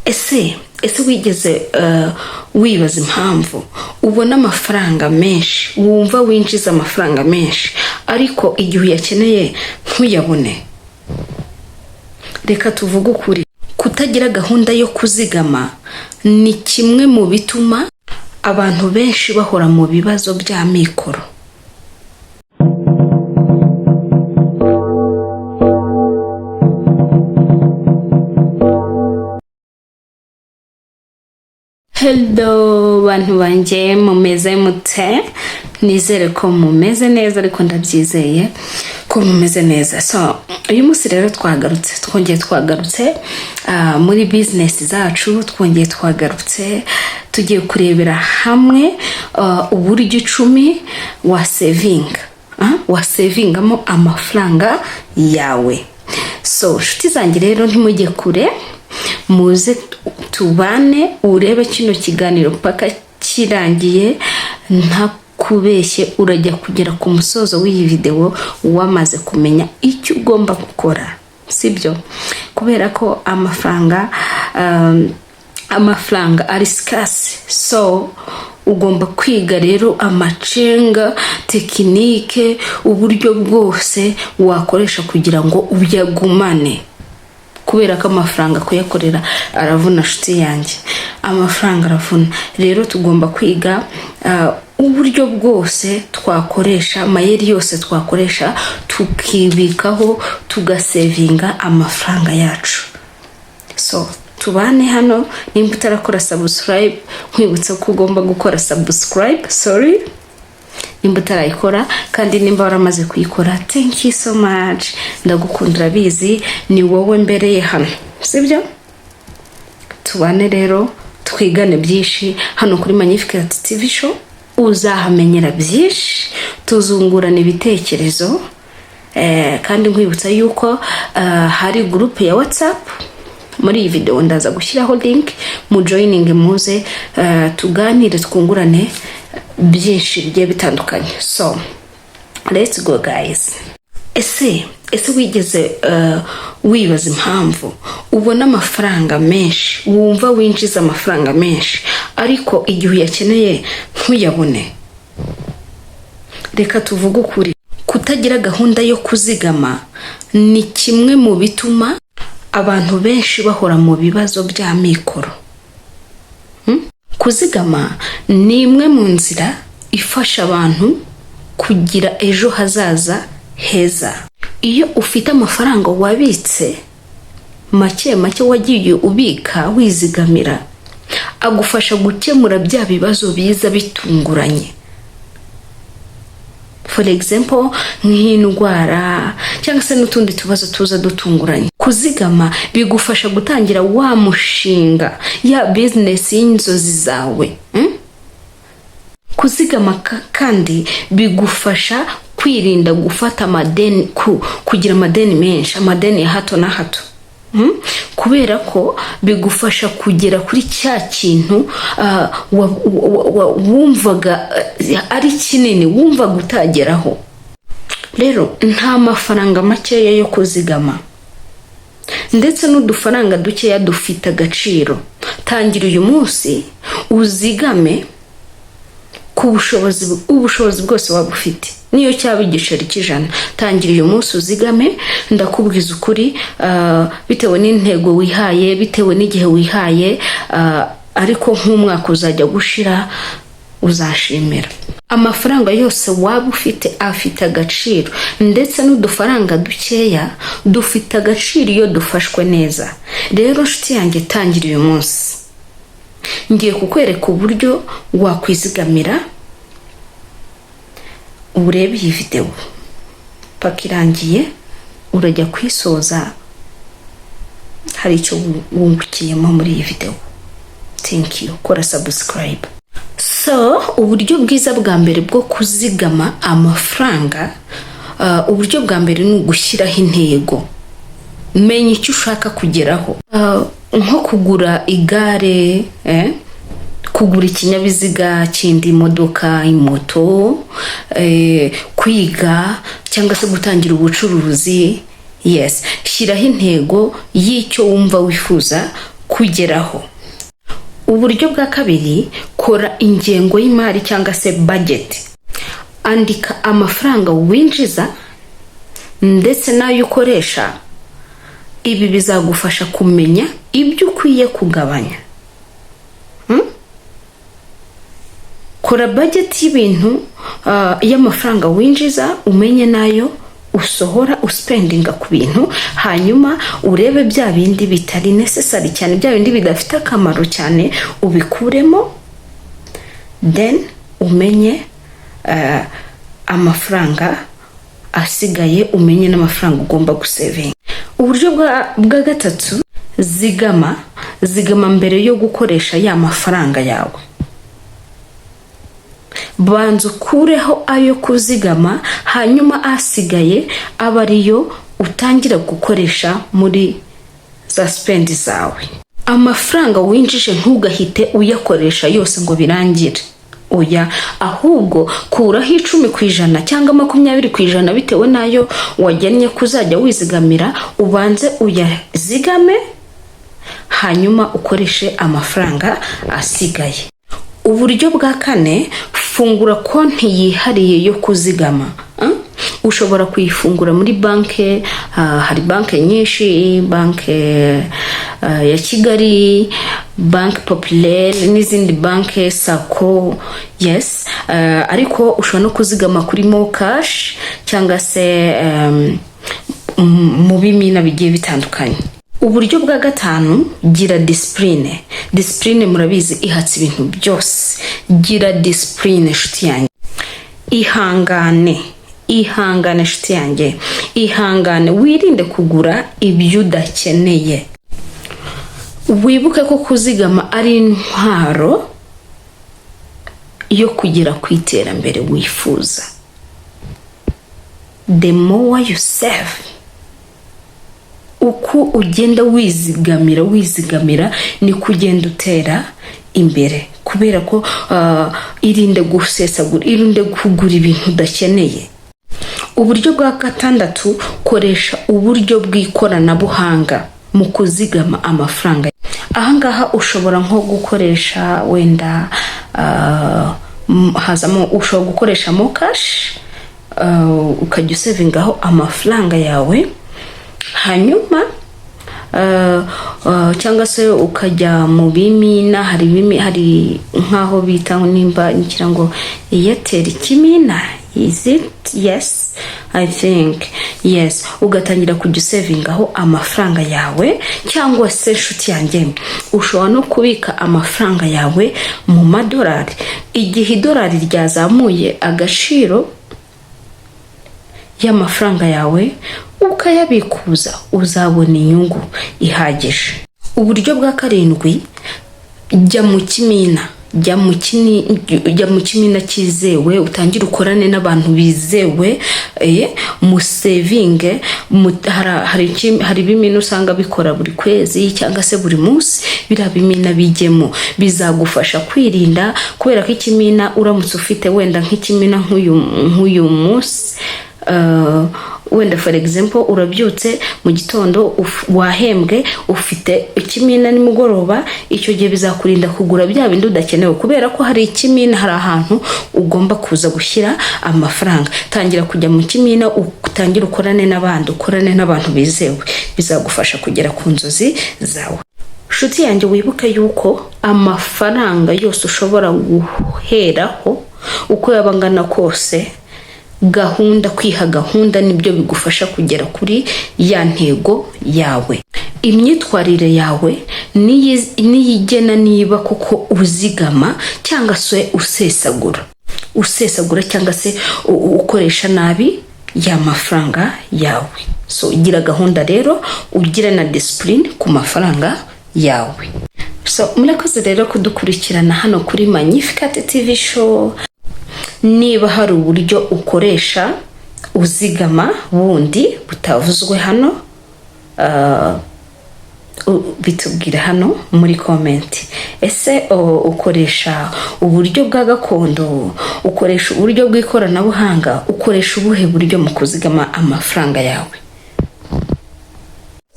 ese wigeze wibaza impamvu ubona amafaranga menshi, wumva winjiza amafaranga menshi ariko igihe uyakeneye ntuyabone? Reka tuvuge ukuri, kutagira gahunda yo kuzigama ni kimwe mu bituma abantu benshi bahora mu bibazo bya mikoro. Hello bantu banje, mumeze mute? Nizere ko mumeze neza, ariko ndabyizeye ko mumeze neza. So uyu munsi rero twagarutse muri business zacu, tugiye kurebera hamwe uburyo 10 wa savingamo amafaranga yawe. So shuti zanjye rero ntimujye kure, muze tubane urebe kino kiganiro paka kirangiye, nta kubeshye urajya kugera ku musozo w'iyi video wamaze kumenya icyo ugomba gukora, sibyo? Kubera ko amafaranga ari scarce, so ugomba kwiga rero amacenga, tekinike, uburyo bwose wakoresha kugira ngo uyagumane. Kubera ko amafaranga kuyakorera aravuna shuti yanjye, amafaranga aravuna. Rero tugomba kwiga uburyo bwose twakoresha, amayeri yose twakoresha tukibikaho, tugasevinga amafaranga yacu. So tubane hano. Nimba utarakora subscribe, nkwibutsa ko ugomba gukora subscribe, nimba utarayikora, kandi nimba waramaze kuyikora, thank you so much, ndagukundira, bizi ni wowe mbereye hano, sibyo? Tubane rero twigane byinshi hano kuri Magnificat TV show. Uzahamenyera byinshi, tuzungurana ibitekerezo, kandi nkwibutsa yuko hari group ya WhatsApp. Muri iyi video ndaza gushyiraho link, mu joining muze tuganire, twungurane byinshi bigiye bitandukanye. So let's go guys. Ese wigeze wibaza impamvu ubona amafaranga menshi, wumva winjiza amafaranga menshi ariko igihe uyakeneye ntuyabone? Reka tuvuge ukuri, kutagira gahunda yo kuzigama ni kimwe mu bituma abantu benshi bahora mu bibazo bya mikoro. Kuzigama ni imwe mu nzira ifasha abantu kugira ejo hazaza heza. Iyo ufite amafaranga wabitse make wagiye ubika wizigamira, agufasha gukemura bya bibazo biza bitunguranye. For example, nk'indwara cyangwa se n'utundi tubazo tuza dutunguranye. Kuzigama bigufasha gutangira wa mushinga, ya business y'inzozi zawe. Kuzigama kandi bigufasha kwirinda gufata amadeni, kugira amadeni menshi, amadeni ya hato na hato. Kubera ko bigufasha kugera kuri cya kintu wumvaga ari kinini, wumvaga utageraho. Rero nta mafaranga makeya yo kuzigama, ndetse n'udufaranga dukeya dufite agaciro. Tangira uyu munsi uzigame ku ubushobozi bwose waba ufite, niyo cyaba igiceri cy'ijana. Tangira uyu munsi uzigame, ndakubwiza ukuri, bitewe n'intego wihaye, bitewe n'igihe wihaye, ariko nk'umwaka uzajya gushira uzashimira. Amafaranga yose waba ufite afite agaciro, ndetse n'udufaranga dukeya dufite agaciro iyo dufashwe neza. Rero nshuti yanjye, tangira uyu munsi. Ngiye kukwereka uburyo wakwizigamira. Urebe iyi video paka irangiye, urajya kwisoza hari icyo wungukiyemo muri iyi video. Thank you. Kora subscribe. So uburyo bwiza bwa mbere bwo kuzigama amafaranga, uburyo bwa mbere ni ugushyiraho intego. Menya icyo ushaka kugeraho, nko kugura igare, kugura ikinyabiziga kindi, imodoka, imoto, kwiga cyangwa se gutangira ubucuruzi. Yes, shyiraho intego y'icyo wumva wifuza kugeraho. Uburyo bwa kabiri, kora ingengo y'imari cyangwa se budget. Andika amafaranga winjiza ndetse n'ayo ukoresha. Ibi bizagufasha kumenya ibyo ukwiye kugabanya. Kora budget y'ibintu y'amafaranga winjiza, umenye nayo usohora uspendinga ku bintu, hanyuma urebe bya bindi bitari necessary cyane, bya bindi bidafite akamaro cyane ubikuremo, then umenye amafaranga asigaye, umenye n'amafaranga ugomba gusevinga. Uburyo bwa gatatu, zigama mbere yo gukoresha ya mafaranga yawe. Banza ukureho ayo kuzigama, hanyuma asigaye aba ariyo utangira gukoresha muri za spend zawe. Amafaranga winjije ntugahite uyakoresha yose ngo birangire. Oya, ahubwo kuraho 10% cyangwa 20% bitewe nayo wagennye kuzajya wizigamira, ubanze uyazigame hanyuma ukoreshe amafaranga asigaye. Uburyo bwa kane, fungura konti yihariye yo kuzigama. Ushobora kuyifungura muri banke, hari banke nyinshi, banke ya Kigali, Banque Populaire n'izindi banke, Sako, yes. Ariko ushobora no kuzigama kuri Mo Cash cyangwa se mu bimina bigiye bitandukanye. Uburyo bwa gatanu, gira discipline. Discipline murabizi ihatse ibintu byose. Gira discipline shuti yanjye. Ihangane shuti yanjye. Ihangane, wirinde kugura ibyo udakeneye. Wibuke ko kuzigama ari intwaro yo kugera ku iterambere wifuza. The more you save, uko ugenda wizigamira ni kugenda utera imbere, kubera ko irinde gusesagura, irinde kugura ibintu udakeneye. Uburyo bwa gatandatu, koresha uburyo bw'ikoranabuhanga mu kuzigama amafaranga. Ahangaha ushobora nko gukoresha wenda ushobora gukoresha Mo Cash, ukajya usevingaho amafaranga yawe, hanyuma cyangwa se ukajya mu bimina. Hari nkaho bita nimba ngira ngo Airtel Kimina, is it? Yes, I think yes. Ugatangira kujya usevingaho amafaranga yawe, cyangwa se nshuti yanjye ushobora no kubika amafaranga yawe mu madolari. Igihe idolari ryazamuye agaciro y'amafaranga yawe, ukayabikuza, uzabona inyungu ihagije. Uburyo bwa karindwi, jya mu kimina. Jya mu kimina kizewe, utangire ukorane n'abantu bizewe, mu saving. Hari bimina usanga bikora buri kwezi cyangwa se buri munsi. Bira bimina bijyemo bizagufasha kwirinda, kubera ko ikimina uramutse ufite wenda nk'ikimina nk'uyu munsi, wenda for example urabyutse mu gitondo wahembwe, ufite ikimina nimugoroba, icyo gihe bizakurinda kugura bya bindi udakenewe, kubera ko hari ikimina, hari ahantu ugomba kuza gushyira amafaranga. Tangira kujya mu kimina, utangire ukorane n'abantu bizewe, bizagufasha kugera ku nzozi zawe. Shuti yanjye, wibuke yuko amafaranga yose ushobora guheraho uko yabangana kose, kwiha gahunda nibyo bigufasha kugera kuri ya ntego yawe. Imyitwarire yawe niyigena niba kuko uzigama cyangwa se usesagura cyangwa se ukoresha nabi ya mafaranga yawe. So gira gahunda rero, ugira na discipline ku mafaranga yawe. So murakoze rero kudukurikirana hano kuri Magnificat TV show. Niba hari uburyo ukoresha uzigama bundi butavuzwe hano, bitubwira hano muri comment. Ese ukoresha uburyo bwa gakondo, ukoresha uburyo bw'ikoranabuhanga, ukoresha ubuhe buryo mu kuzigama amafaranga yawe?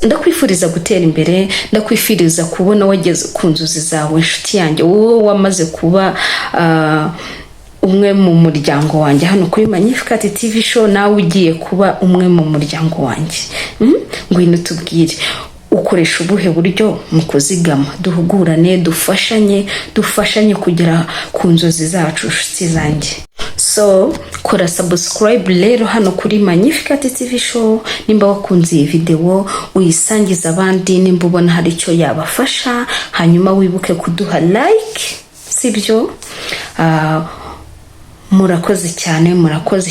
ndakwifuriza gutera imbere, ndakwifuriza kubona wageze ku nzozi zawe inshuti yanjye, wowe wamaze kuba umwe mu muryango wanjye hano kuri Magnificat TV show, nawe ugiye kuba umwe mu muryango wanjye. Ngwino tubwire ukoresha ubuhe buryo mu kuzigama, duhugurane, dufashanye kugera ku nzozi zacu inshuti zanjye. So kora subscribe rero hano kuri Magnificat TV show, nimba wakunze iyi video uyisangiza abandi, nimba ubona hari icyo yabafasha, hanyuma wibuke kuduha like, sibyo? Murakoze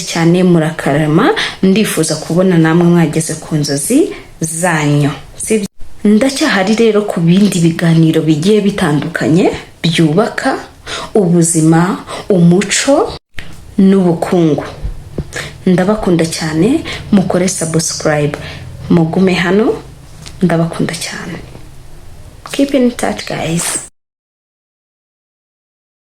cyane, murakarama. Ndifuza kubona namwe mwageze ku nzozi zanyu, sibyo? Ndacyahari rero ku bindi biganiro bigiye bitandukanye byubaka ubuzima, umuco n'ubukungu. Ndabakunda cyane, mukore subscribe, mugume hano, ndabakunda cyane. Keep in touch guys.